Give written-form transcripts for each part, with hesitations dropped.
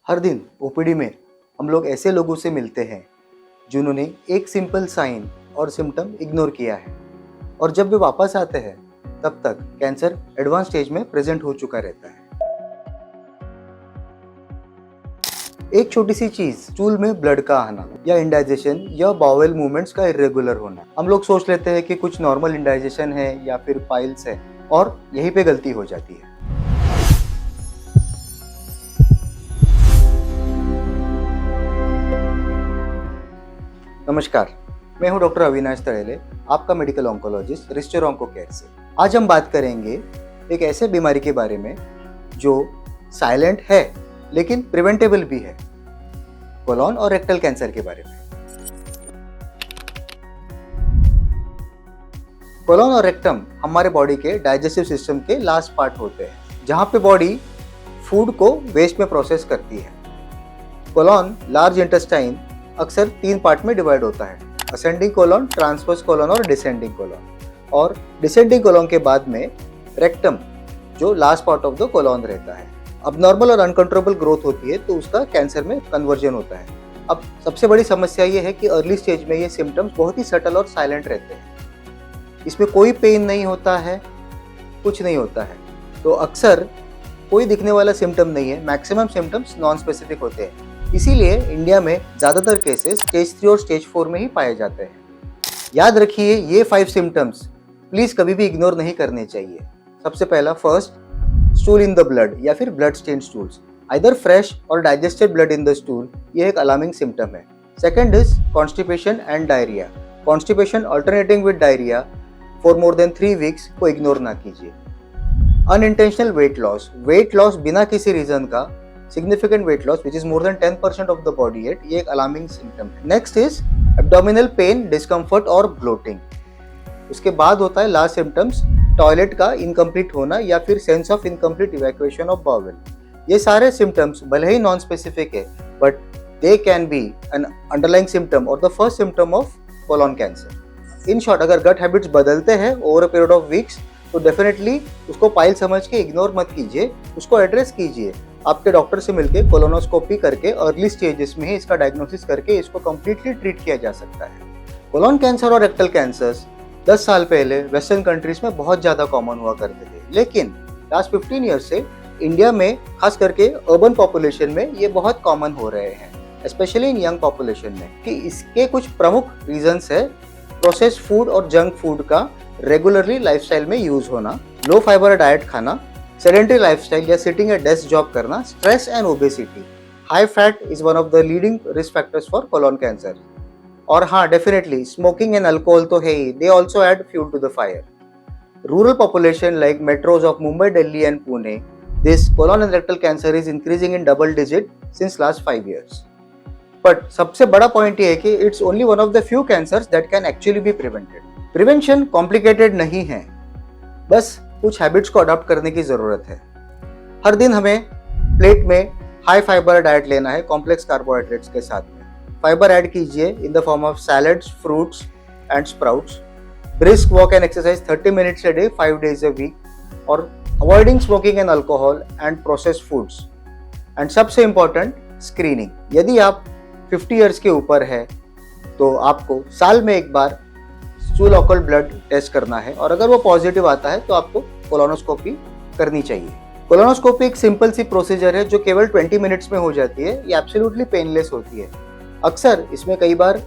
हर दिन ओपीडी में हम लोग ऐसे लोगों से मिलते हैं जिन्होंने एक सिंपल साइन और सिम्टम इग्नोर किया है और जब वे वापस आते हैं तब तक कैंसर एडवांस स्टेज में प्रेजेंट हो चुका रहता है। एक छोटी सी चीज, स्टूल में ब्लड का आना या इंडाइजेशन या बाउल मूवमेंट्स का इरेगुलर होना, हम लोग सोच लेते हैं कि कुछ नॉर्मल इंडाइजेशन है या फिर पाइल्स है और यहीं पे गलती हो जाती है। नमस्कार, मैं हूं डॉक्टर अविनाश तड़ेले, आपका मेडिकल ऑन्कोलॉजिस्ट रिस्टर ऑन्को केयर से। आज हम बात करेंगे एक ऐसे बीमारी के बारे में जो साइलेंट है लेकिन प्रिवेंटेबल भी है, कोलोन और रेक्टल कैंसर के बारे में। कोलोन और रेक्टम हमारे बॉडी के डाइजेस्टिव सिस्टम के लास्ट पार्ट होते हैं, जहां पे बॉडी फूड को वेस्ट में प्रोसेस करती है। कोलोन, लार्ज इंटेस्टाइन, अक्सर 3 पार्ट में डिवाइड होता है, असेंडिंग कोलोन, ट्रांसवर्स कोलोन और डिसेंडिंग कोलोन। और डिसेंडिंग कोलोन के बाद में रेक्टम, जो last part of the colon रहता है। अब नॉर्मल और अनकंट्रोलेबल ग्रोथ होती है तो उसका कैंसर में कन्वर्जन होता है। अब सबसे बड़ी समस्या ये है कि अर्ली स्टेज में ये सिम्टम्स बहुत ही सटल और साइलेंट रहते हैं। इसमें कोई पेन नहीं होता है, कुछ नहीं होता है, तो अक्सर कोई दिखने वाला सिम्टम नहीं है। मैक्सिमम सिम्टम्स नॉन स्पेसिफिक होते हैं। इसीलिए इंडिया में ज़्यादातर केसेस स्टेज 3 और स्टेज 4 में ही पाए जाते हैं। याद रखिए, ये 5 सिम्टम्स प्लीज़ कभी भी इग्नोर नहीं करने चाहिए। सबसे पहला, first, stool in the blood या फिर blood stain stools, either fresh और digested blood in the stool, ये एक अलार्मिंग सिम्टम है। Second is constipation and diarrhoea. Constipation alternating with diarrhoea for more than 3 weeks को इग्नोर ना कीजिए। Unintentional weight loss बिना किसी रीजन का, significant weight loss which is more than 10% of the body weight, ये एक alarming symptom है। Next is abdominal pain, discomfort और ब्लोटिंग। उसके बाद होता है लास्ट सिम्टम्स, टॉयलेट का इनकम्प्लीट होना या फिर sense of incomplete evacuation of bowel. ये सारे सिम्टम्स भले ही नॉन स्पेसिफिक है but they can be an underlying symptom और the first symptom of colon cancer. In short, अगर गट हैबिट्स बदलते हैं over a period of weeks तो डेफिनेटली उसको पाइल समझ के इग्नोर मत कीजिए, उसको एड्रेस कीजिए। आपके डॉक्टर से मिलके कोलोनोस्कोपी करके अर्ली स्टेजेस में ही इसका डायग्नोसिस करके इसको कम्प्लीटली ट्रीट किया जा सकता है। कोलोन कैंसर और रेक्टल कैंसर्स 10 साल पहले वेस्टर्न कंट्रीज में बहुत ज़्यादा कॉमन हुआ करते थे, लेकिन लास्ट 15 ईयर्स से इंडिया में, खास करके अर्बन पॉपुलेशन में, ये बहुत कॉमन हो रहे हैं, स्पेशली इन यंग पॉपुलेशन में। कि इसके कुछ प्रमुख रीजंस है, प्रोसेस्ड फूड और जंक फूड का रेगुलरली लाइफस्टाइल में यूज होना, लो फाइबर डाइट खाना, सेडेंटरी लाइफस्टाइल या सिटिंग एट डेस्क जॉब करना, stress and obesity. High fat is one of the leading risk factors for colon cancer. और हाँ, definitely smoking and alcohol तो है ही, they also add fuel to the fire. Rural population like metros of Mumbai, Delhi and Pune, this colon and rectal cancer is increasing in double digit since last 5 years। But सबसे बड़ा point ये है कि it's only one of the few cancers that can actually be prevented. Prevention complicated नहीं है, बस कुछ habits को अडॉप्ट करने की जरूरत है। हर दिन हमें प्लेट में हाई फाइबर डाइट लेना है, कॉम्प्लेक्स कार्बोहाइड्रेट्स के साथ में। फाइबर ऐड कीजिए in the form of salads, fruits and sprouts. Brisk walk and exercise 30 minutes a day 5 days a week। और avoiding smoking and alcohol and processed foods. And सबसे important, screening. यदि आप 50 years के ऊपर है तो आपको साल में एक बार स्टूल ऑकल ब्लड टेस्ट करना है, और अगर वो पॉजिटिव आता है तो आपको कोलोनोस्कोपी करनी चाहिए। कोलोनोस्कोपी एक सिंपल सी प्रोसीजर है जो केवल 20 मिनट्स में हो जाती है। ये एब्सोल्युटली पेनलेस होती है। अक्सर इसमें कई बार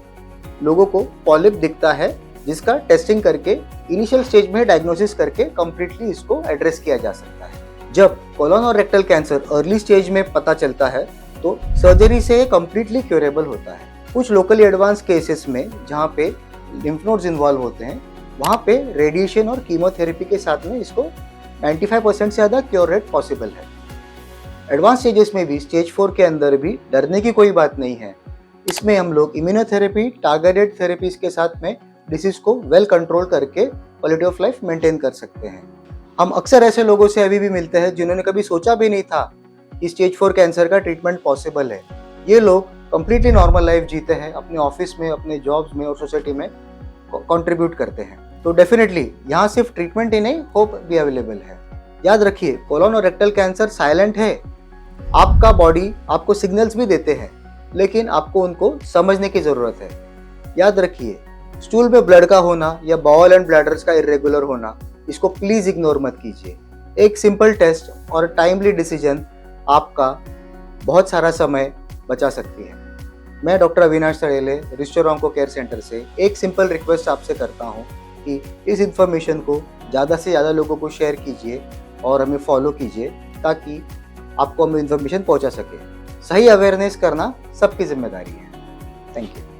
लोगों को पॉलिप दिखता है, जिसका टेस्टिंग करके इनिशियल स्टेज में डायग्नोसिस करके कंप्लीटली इसको एड्रेस किया जा सकता है। जब कोलोन और रेक्टल कैंसर अर्ली स्टेज में पता चलता है तो सर्जरी से ये कंप्लीटली क्योरेबल होता है। कुछ लोकली एडवांस केसेस में, जहाँ पे लिम्फ नोड्स इन्वॉल्व होते हैं, वहाँ पे रेडिएशन और कीमोथेरेपी के साथ में इसको 95% से ज़्यादा क्योर रेट पॉसिबल है। एडवांस स्टेजेस में भी, स्टेज 4 के अंदर भी डरने की कोई बात नहीं है। इसमें हम लोग इम्यूनोथेरेपी, टारगेटेड थेरेपीज के साथ में डिसीज को वेल कंट्रोल करके क्वालिटी ऑफ लाइफ मेंटेन कर सकते हैं। हम अक्सर ऐसे लोगों से अभी भी मिलते हैं जिन्होंने कभी सोचा भी नहीं था कि स्टेज 4 कैंसर का ट्रीटमेंट पॉसिबल है। ये लोग कंप्लीटली नॉर्मल लाइफ जीते हैं, अपने ऑफिस में, अपने जॉब्स में और सोसाइटी में कंट्रीब्यूट करते हैं। तो डेफिनेटली यहाँ सिर्फ ट्रीटमेंट ही नहीं, होप भी अवेलेबल है। याद रखिए, कोलोन और रेक्टल कैंसर साइलेंट है आपका बॉडी आपको सिग्नल्स भी देते हैं, लेकिन आपको उनको समझने की ज़रूरत है। याद रखिए, स्टूल में ब्लड का होना या बाउल एंड ब्लैडर्स का इरेगुलर होना, इसको प्लीज़ इग्नोर मत कीजिए। एक सिंपल टेस्ट और टाइमली डिसीजन आपका बहुत सारा समय बचा सकती है। मैं doctor Avinash Tadele, restore onco care centre से एक सिंपल रिक्वेस्ट आपसे करता हूँ कि इस इन्फॉर्मेशन को ज़्यादा से ज़्यादा लोगों को शेयर कीजिए और हमें फॉलो कीजिए, ताकि आपको हम इन्फॉर्मेशन पहुँचा सके। सही अवेयरनेस करना सबकी जिम्मेदारी है। Thank you.